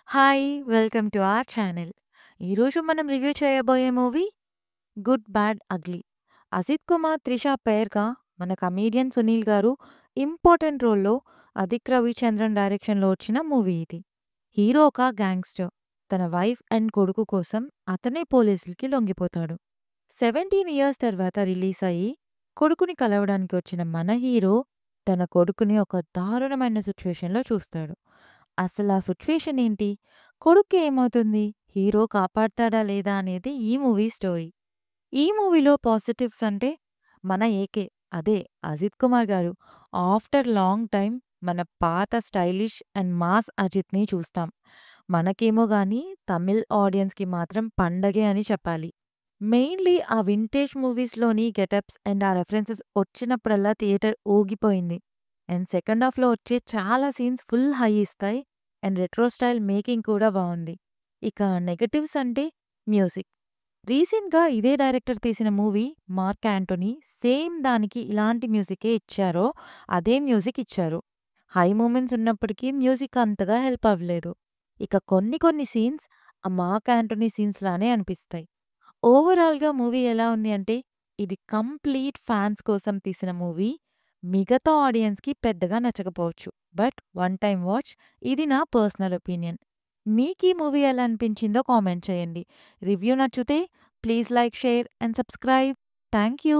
Hi! Welcome to our channel. ఈరోజు మనం review చేయబోయే movie 'good bad ugly'. Ajith Kumar, Trisha పెయిర్‌గా మన కమీడియన్ సునీల్ గారు ఇంపార్టెంట్ రోల్‌లో, అదిక్ రవిచంద్రన్ డైరెక్షన్‌లో వచ్చిన మూవీ ఇది. హీరో ఒక గ్యాంగ్స్టర్. తన వైఫ్ అండ్ కొడుకు కోసం అతనే పోలీసులకి లొంగిపోతాడు. 17 ఇయర్స్ తర్వాత రిలీజ్ అయ్యి కొడుకుని కలవడానికి వచ్చిన మన హీరో తన కొడుకుని ఒక దారుణమైన సిట్యుయేషన్‌లో చూస్తాడు. అసలా సిట్యుయేషన్ ఏంటి? కొడుక్కి ఏమవుతుంది? హీరో కాపాడతాడా లేదా అనేది ఈ మూవీ స్టోరీ. ఈ మూవీలో పాజిటివ్స్ అంటే మన ఏకే అదే అజిత్ కుమార్ గారు ఆఫ్టర్ లాంగ్ టైమ్ మన పాత స్టైలిష్ అండ్ మాస్ అజిత్‌ని చూస్తాం. మనకేమో గానీ తమిళ్ ఆడియన్స్‌కి మాత్రం పండగే అని చెప్పాలి. మెయిన్‌లీ ఆ వింటేజ్ మూవీస్‌లోని గెటప్స్ అండ్ ఆ రెఫరెన్సెస్ వచ్చినప్పుడల్లా థియేటర్ ఊగిపోయింది. అండ్ సెకండ్ హాఫ్‌లో వచ్చే చాలా సీన్స్ ఫుల్ హై ఇస్తాయి. అండ్ రెట్రో స్టైల్ మేకింగ్ కూడా బావుంది. ఇక నెగెటివ్స్ అంటే మ్యూజిక్. రీసెంట్‌గా ఇదే డైరెక్టర్ తీసిన మూవీ 'మార్క్ యాంటోనీ' సేమ్ దానికి ఇలాంటి మ్యూజికే ఇచ్చారో అదే మ్యూజిక్ ఇచ్చారు. హై మూమెంట్స్ ఉన్నప్పటికీ మ్యూజిక్ అంతగా హెల్ప్ అవ్వలేదు. ఇక కొన్ని సీన్స్ ఆ 'మార్క్ యాంటోనీ' సీన్స్ లానే అనిపిస్తాయి. ఓవరాల్‌గా మూవీ ఎలా ఉంది అంటే, ఇది కంప్లీట్ ఫ్యాన్స్ కోసం తీసిన మూవీ. మిగతా ఆడియన్స్‌కి పెద్దగా నచ్చకపోవచ్చు. But one time watch. ఇది నా పర్సనల్ ఒపీనియన్. మీకీ మూవీ ఎలా అనిపించిందో కామెంట్ చేయండి. రివ్యూ నచ్చితే please like, share and subscribe. Thank you.